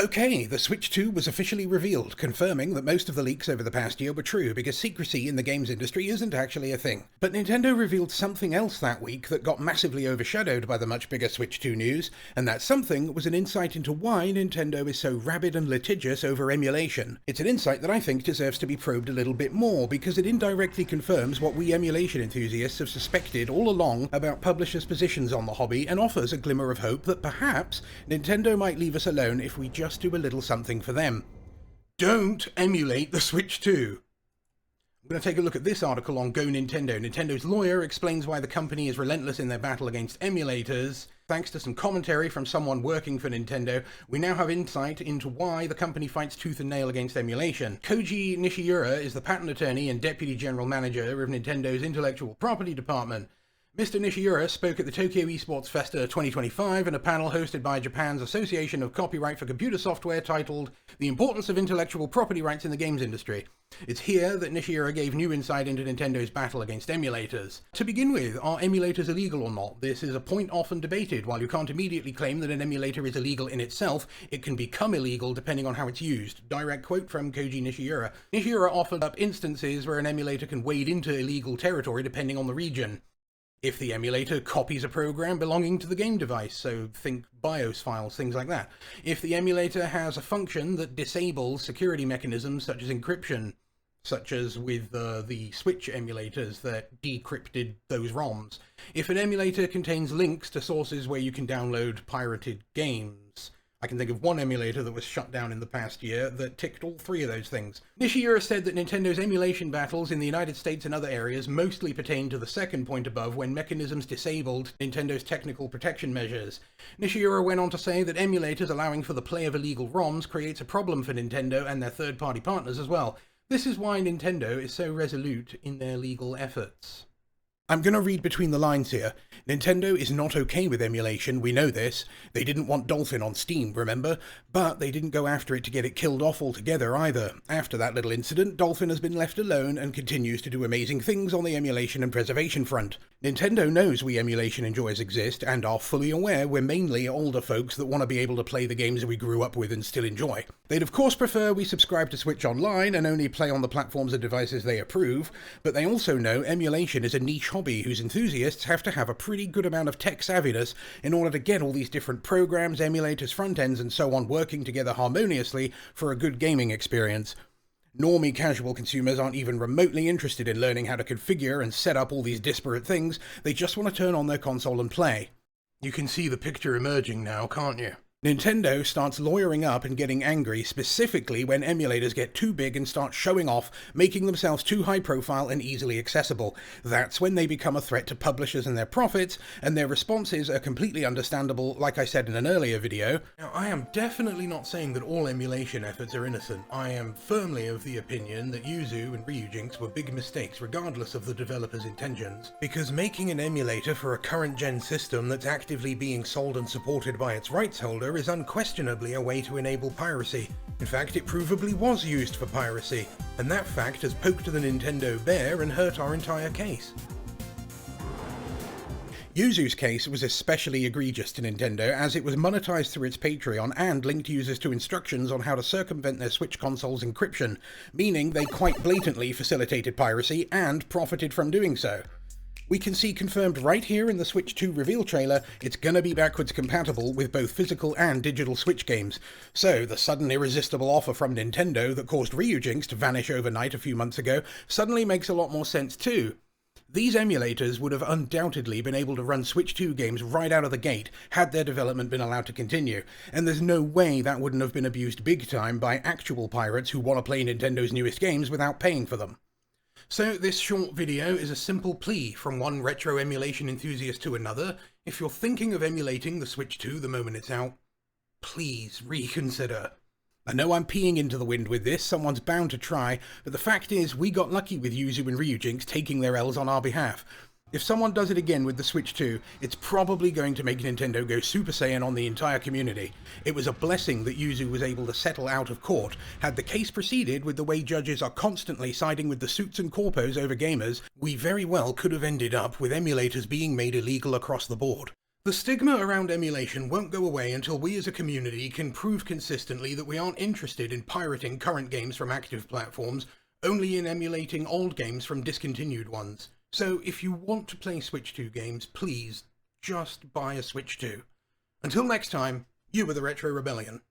Okay, the Switch 2 was officially revealed, confirming that most of the leaks over the past year were true, because secrecy in the games industry isn't actually a thing. But Nintendo revealed something else that week that got massively overshadowed by the much bigger Switch 2 news, and that something was an insight into why Nintendo is so rabid and litigious over emulation. It's an insight that I think deserves to be probed a little bit more, because it indirectly confirms what we emulation enthusiasts have suspected all along about publishers' positions on the hobby, and offers a glimmer of hope that perhaps Nintendo might leave us alone if we just do a little something for them. Don't emulate the Switch 2. I'm going to take a look at this article on Go Nintendo. Nintendo's lawyer explains why the company is relentless in their battle against emulators. Thanks to some commentary from someone working for Nintendo, we now have insight into why the company fights tooth and nail against emulation. Koji Nishiura is the patent attorney and deputy general manager of Nintendo's intellectual property department. Mr. Nishiura spoke at the Tokyo Esports Festa 2025 in a panel hosted by Japan's Association of Copyright for Computer Software titled The Importance of Intellectual Property Rights in the Games Industry. It's here that Nishiura gave new insight into Nintendo's battle against emulators. To begin with, are emulators illegal or not? This is a point often debated. While you can't immediately claim that an emulator is illegal in itself, it can become illegal depending on how it's used. Direct quote from Koji Nishiura. Nishiura offered up instances where an emulator can wade into illegal territory depending on the region. If the emulator copies a program belonging to the game device, so think BIOS files, things like that. If the emulator has a function that disables security mechanisms such as encryption, such as with the Switch emulators that decrypted those ROMs. If an emulator contains links to sources where you can download pirated games. I can think of one emulator that was shut down in the past year that ticked all three of those things. Nishiura said that Nintendo's emulation battles in the United States and other areas mostly pertain to the second point above, when mechanisms disabled Nintendo's technical protection measures. Nishiura went on to say that emulators allowing for the play of illegal ROMs creates a problem for Nintendo and their third-party partners as well. This is why Nintendo is so resolute in their legal efforts. I'm going to read between the lines here. Nintendo is not okay with emulation, we know this. They didn't want Dolphin on Steam, remember? But they didn't go after it to get it killed off altogether either. After that little incident, Dolphin has been left alone and continues to do amazing things on the emulation and preservation front. Nintendo knows we emulation enjoyers exist and are fully aware we're mainly older folks that want to be able to play the games we grew up with and still enjoy. They'd of course prefer we subscribe to Switch Online and only play on the platforms and devices they approve, but they also know emulation is a niche hobby whose enthusiasts have to have a pretty good amount of tech savviness in order to get all these different programs, emulators, front ends and so on working together harmoniously for a good gaming experience. Normie casual consumers aren't even remotely interested in learning how to configure and set up all these disparate things, they just want to turn on their console and play. You can see the picture emerging now, can't you? Nintendo starts lawyering up and getting angry specifically when emulators get too big and start showing off, making themselves too high profile and easily accessible. That's when they become a threat to publishers and their profits, and their responses are completely understandable, like I said in an earlier video. Now, I am definitely not saying that all emulation efforts are innocent. I am firmly of the opinion that Yuzu and Ryujinx were big mistakes regardless of the developer's intentions, because making an emulator for a current gen system that's actively being sold and supported by its rights holder is unquestionably a way to enable piracy. In fact, it provably was used for piracy, and that fact has poked the Nintendo bear and hurt our entire case. Yuzu's case was especially egregious to Nintendo, as it was monetized through its Patreon and linked users to instructions on how to circumvent their Switch console's encryption, meaning they quite blatantly facilitated piracy and profited from doing so. We can see confirmed right here in the Switch 2 reveal trailer, it's gonna be backwards compatible with both physical and digital Switch games. So the sudden irresistible offer from Nintendo that caused Ryujinx to vanish overnight a few months ago suddenly makes a lot more sense too. These emulators would have undoubtedly been able to run Switch 2 games right out of the gate had their development been allowed to continue, and there's no way that wouldn't have been abused big time by actual pirates who want to play Nintendo's newest games without paying for them. So this short video is a simple plea from one retro emulation enthusiast to another. If you're thinking of emulating the Switch 2 the moment it's out, please reconsider. I know I'm peeing into the wind with this, someone's bound to try, but the fact is we got lucky with Yuzu and Ryujinx taking their L's on our behalf. If someone does it again with the Switch 2, it's probably going to make Nintendo go Super Saiyan on the entire community. It was a blessing that Yuzu was able to settle out of court. Had the case proceeded with the way judges are constantly siding with the suits and corpos over gamers, we very well could have ended up with emulators being made illegal across the board. The stigma around emulation won't go away until we as a community can prove consistently that we aren't interested in pirating current games from active platforms, only in emulating old games from discontinued ones. So if you want to play Switch 2 games, please, just buy a Switch 2. Until next time, you were the Retro Rebellion.